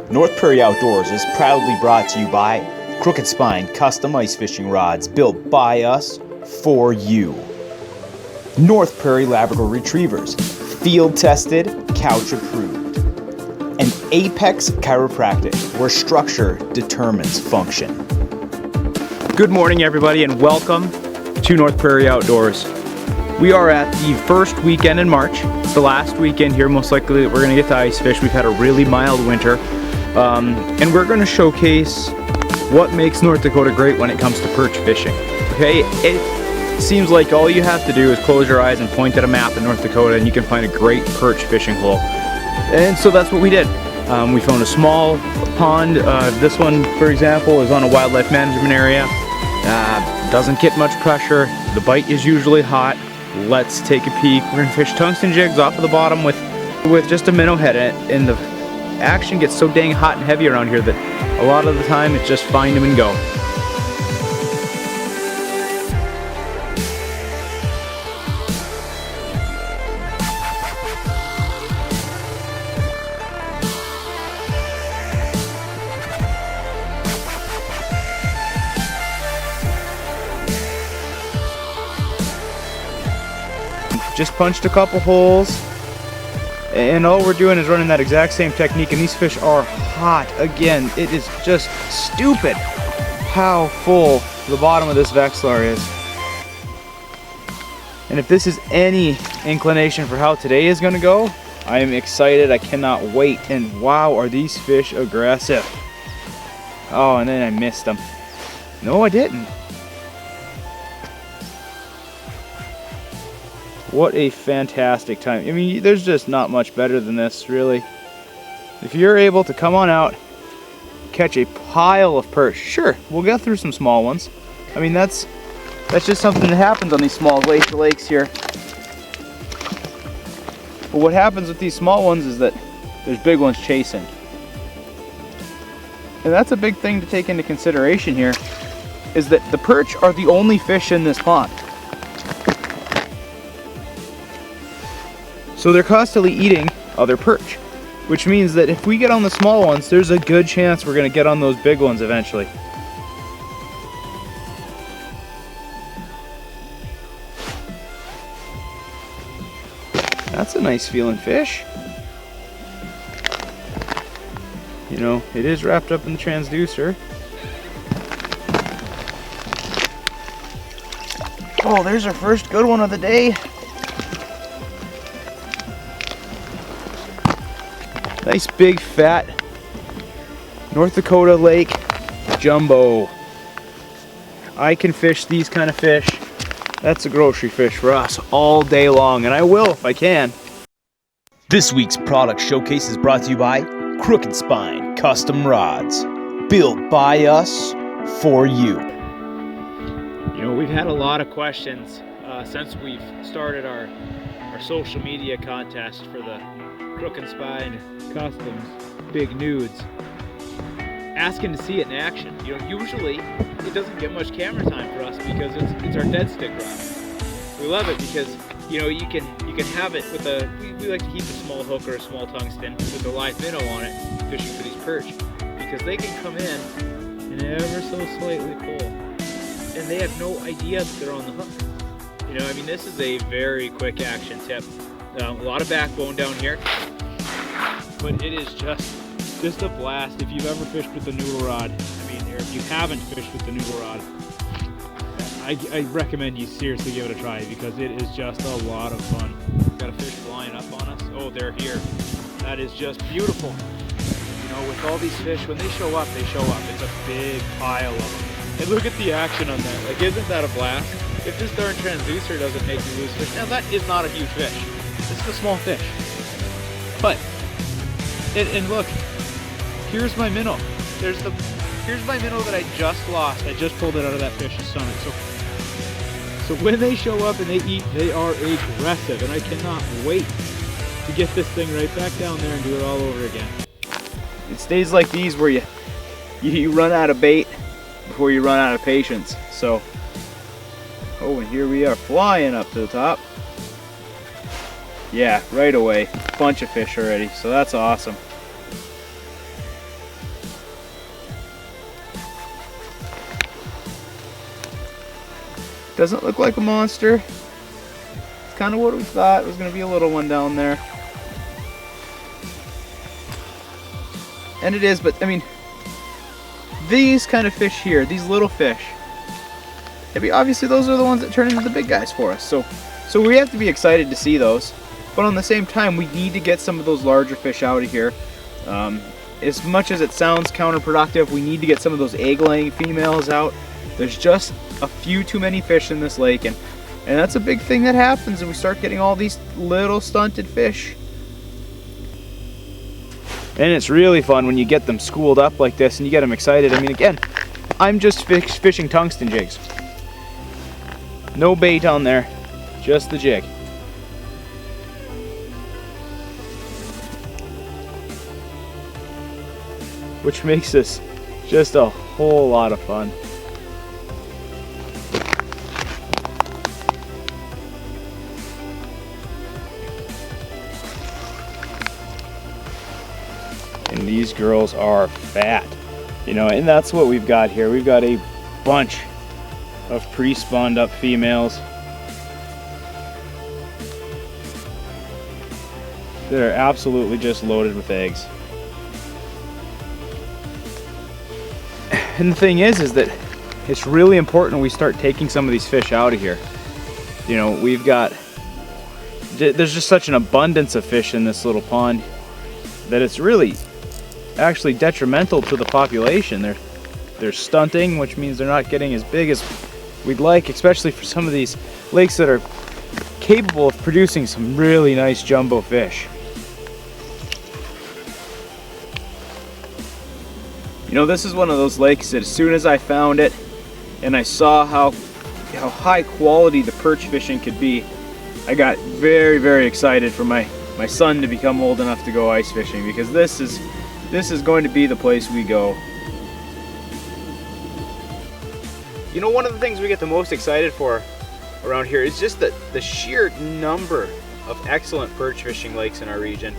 North Prairie Outdoors is proudly brought to you by Crooked Spine Custom Ice Fishing Rods, built by us for you. North Prairie Labrador Retrievers, field tested, couch approved. And Apex Chiropractic, where structure determines function. Good morning, everybody, and welcome to North Prairie Outdoors. We are at the first weekend in March. It's the last weekend here, most likely that we're going to get to ice fish. We've had a really mild winter, and we're going to showcase what makes North Dakota great when it comes to perch fishing. Okay, it seems like all you have to do is close your eyes and point at a map in North Dakota, and you can find a great perch fishing hole. And so that's what we did. We found a small pond. This one, for example, is on a wildlife management area. Doesn't get much pressure. The bite is usually hot. Let's take a peek. We're gonna fish tungsten jigs off of the bottom with just a minnow head in it, and the action gets so dang hot and heavy around here that a lot of the time it's just find them and go. Just punched a couple holes, and all we're doing is running that exact same technique, and these fish are hot. Again, it is just stupid how full the bottom of this Vexilar is. And if this is any inclination for how today is going to go, I am excited. I cannot wait. And wow, are these fish aggressive. Oh, and then I missed them. No, I didn't. What a fantastic time. I mean, there's just not much better than this, really. If you're able to come on out, catch a pile of perch, sure, we'll get through some small ones. I mean, that's just something that happens on these small glacial lakes here. But what happens with these small ones is that there's big ones chasing. And that's a big thing to take into consideration here, is that the perch are the only fish in this pond. So they're constantly eating other perch, which means that if we get on the small ones, there's a good chance we're going to get on those big ones eventually. That's a nice feeling fish. You know, it is wrapped up in the transducer. Oh, there's our first good one of the day. Nice big fat North Dakota Lake Jumbo. I can fish these kind of fish. That's a grocery fish for us all day long, and I will if I can. This week's product showcase is brought to you by Crooked Spine Custom Rods, built by us for you. You know, we've had a lot of questions since we've started our social media contest for the Crooked Spine Customs Big Nudes, asking to see it in action. You know, usually it doesn't get much camera time for us because it's our dead stick rod. We love it because, you know, you can have it with a, we like to keep a small hook or a small tungsten with a live minnow on it, fishing for these perch, because they can come in and ever so slightly pull, and they have no idea that they're on the hook. You know, I mean, this is a very quick action tip. A lot of backbone down here, but it is just a blast. If you've ever fished with the noodle rod, I mean, or if you haven't fished with the noodle rod, I recommend you seriously give it a try, because it is just a lot of fun. Got a fish flying up on us. Oh, they're here. That is just beautiful. You know, with all these fish, when they show up, they show up. It's a big pile of them. And look at the action on that. Like, isn't that a blast? If this darn transducer doesn't make you lose fish, now that is not a huge fish. This is a small fish. But, and look, here's my minnow. Here's my minnow that I just lost. I just pulled it out of that fish's stomach. So when they show up and they eat, they are aggressive, and I cannot wait to get this thing right back down there and do it all over again. It's days like these where you run out of bait before you run out of patience. So, oh, and here we are flying up to the top. Yeah, right away. Bunch of fish already, so that's awesome. Doesn't look like a monster. It's kind of what we thought. It was going to be a little one down there. And it is, but I mean, these kind of fish here, these little fish, maybe obviously those are the ones that turn into the big guys for us. So we have to be excited to see those. But on the same time, we need to get some of those larger fish out of here. As much as it sounds counterproductive, we need to get some of those egg-laying females out. There's just a few too many fish in this lake, and that's a big thing that happens, and we start getting all these little stunted fish. And it's really fun when you get them schooled up like this and you get them excited. I mean, again, I'm just fishing tungsten jigs. No bait on there, just the jig. Which makes this just a whole lot of fun. And these girls are fat, you know, and that's what we've got here. We've got a bunch of pre-spawned up females that are absolutely just loaded with eggs. And the thing is that it's really important we start taking some of these fish out of here. You know, there's just such an abundance of fish in this little pond that it's really actually detrimental to the population. They're stunting, which means they're not getting as big as we'd like, especially for some of these lakes that are capable of producing some really nice jumbo fish. You know, this is one of those lakes that as soon as I found it and I saw how high quality the perch fishing could be, I got very, very excited for my son to become old enough to go ice fishing, because this is going to be the place we go. You know, one of the things we get the most excited for around here is just the sheer number of excellent perch fishing lakes in our region.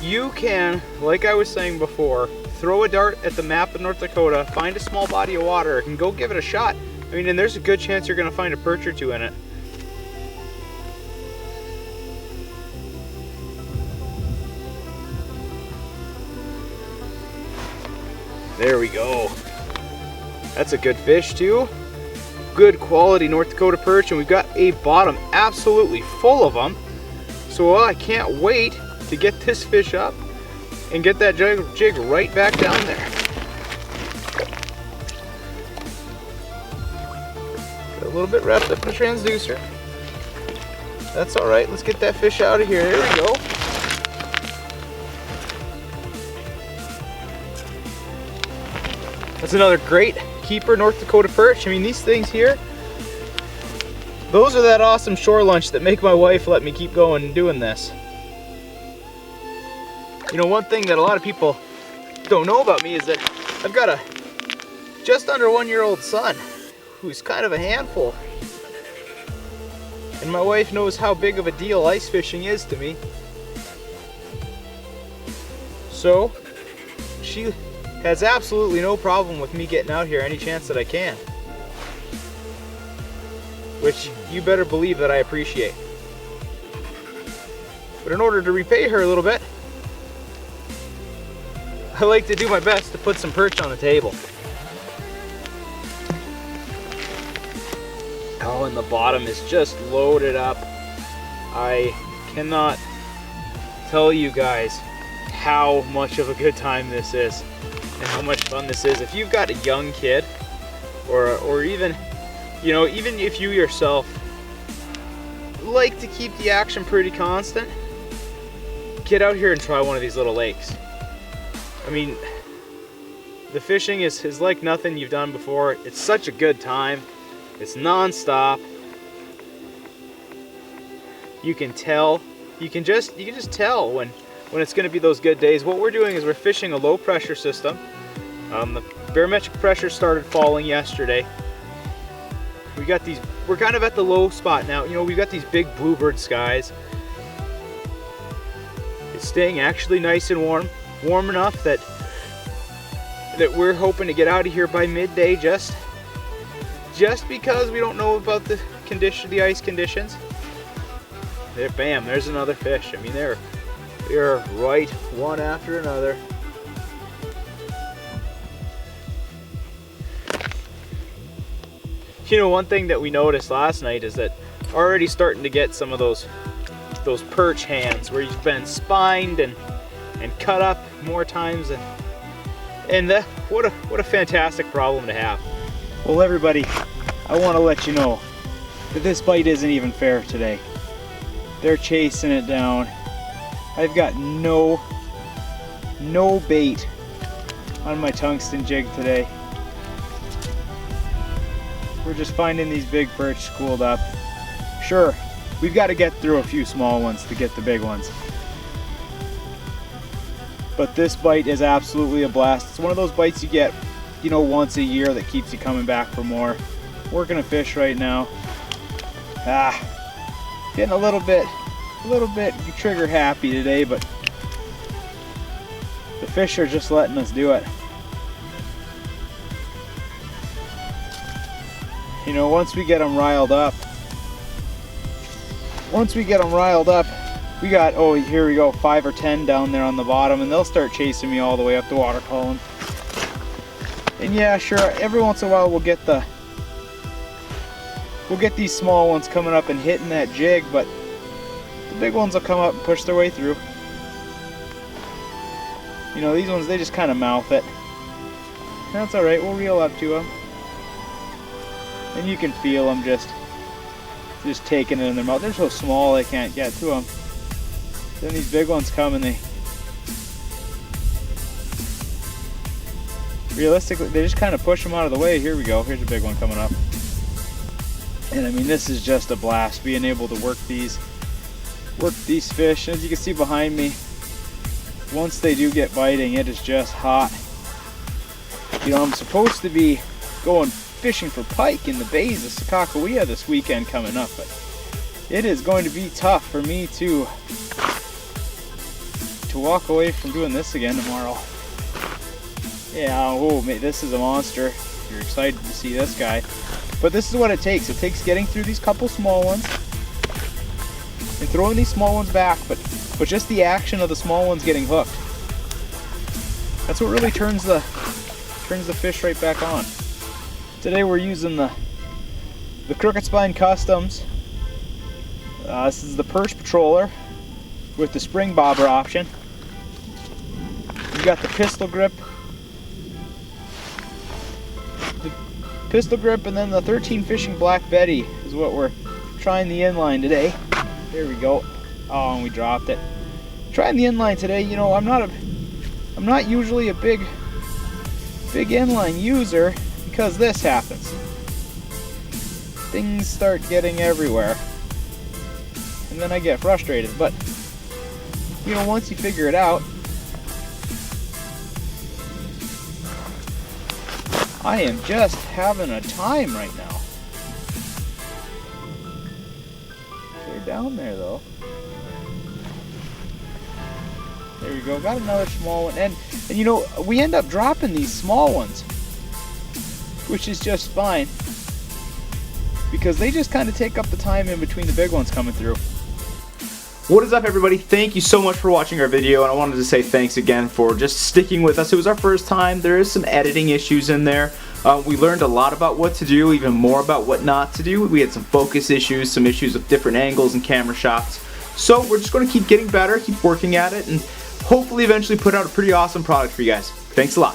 You can, like I was saying before, throw a dart at the map of North Dakota, find a small body of water, and go give it a shot. I mean, and there's a good chance you're going to find a perch or two in it. There we go. That's a good fish too. Good quality North Dakota perch, and we've got a bottom absolutely full of them. So I can't wait to get this fish up and get that jig right back down there. Got a little bit wrapped up in the transducer. That's all right. Let's get that fish out of here. There we go. That's another great keeper North Dakota perch. I mean, these things here, those are that awesome shore lunch that make my wife let me keep going and doing this. You know, one thing that a lot of people don't know about me is that I've got a just under 1-year-old son who's kind of a handful. And my wife knows how big of a deal ice fishing is to me. So she has absolutely no problem with me getting out here any chance that I can. Which you better believe that I appreciate. But in order to repay her a little bit, I like to do my best to put some perch on the table. Oh, and the bottom is just loaded up. I cannot tell you guys how much of a good time this is and how much fun this is. If you've got a young kid, or even, you know, even if you yourself like to keep the action pretty constant, get out here and try one of these little lakes. I mean, the fishing is like nothing you've done before. It's such a good time. It's non-stop. You can tell. You can just tell when it's going to be those good days. What we're doing is we're fishing a low pressure system. The barometric pressure started falling yesterday. We're kind of at the low spot now. You know, we've got these big bluebird skies. It's staying actually nice and warm enough that we're hoping to get out of here by midday just just because we don't know about the ice conditions. There, bam, there's another fish. I mean, they're right one after another. You know, one thing that we noticed last night is that already starting to get some of those perch hands where you've been spined and cut up more times, and what a fantastic problem to have. Well, everybody, I want to let you know that this bite isn't even fair today. They're chasing it down. I've got no bait on my tungsten jig today. We're just finding these big perch schooled up. Sure, we've got to get through a few small ones to get the big ones. But this bite is absolutely a blast. It's one of those bites you get, you know, once a year that keeps you coming back for more. Working a fish right now. Getting a little bit trigger happy today, but the fish are just letting us do it. You know, once we get them riled up, we got, oh, here we go, 5 or 10 down there on the bottom, and they'll start chasing me all the way up the water column. And yeah, sure, every once in a while we'll get these small ones coming up and hitting that jig, but the big ones will come up and push their way through. You know, these ones, they just kind of mouth it. That's alright, we'll reel up to them. And you can feel them just taking it in their mouth. They're so small they can't get to them. Then these big ones come and realistically, they just kind of push them out of the way. Here we go, here's a big one coming up. And I mean, this is just a blast, being able to work these fish. As you can see behind me, once they do get biting, it is just hot. You know, I'm supposed to be going fishing for pike in the bays of Sakakawea this weekend coming up, but it is going to be tough for me to walk away from doing this again tomorrow. Yeah, oh mate, this is a monster. You're excited to see this guy. But this is what it takes. It takes getting through these couple small ones and throwing these small ones back, but just the action of the small ones getting hooked. That's what really turns the fish right back on. Today we're using the Crooked Spine Customs. This is the Perch Patroller with the spring bobber option. You've got the pistol grip, and then the 13 Fishing Black Betty is what we're trying the inline today. There we go. Oh, and we dropped it. Trying the inline today. You know, I'm not usually a big inline user, because this happens. Things start getting everywhere, and then I get frustrated. But you know, once you figure it out, I am just having a time right now. They're down there though. There we go, got another small one. And you know, we end up dropping these small ones, which is just fine, because they just kind of take up the time in between the big ones coming through. What is up, everybody? Thank you so much for watching our video, and I wanted to say thanks again for just sticking with us. It was our first time. There is some editing issues in there. We learned a lot about what to do, even more about what not to do. We had some focus issues, some issues with different angles and camera shots. So we're just going to keep getting better, keep working at it, and hopefully eventually put out a pretty awesome product for you guys. Thanks a lot.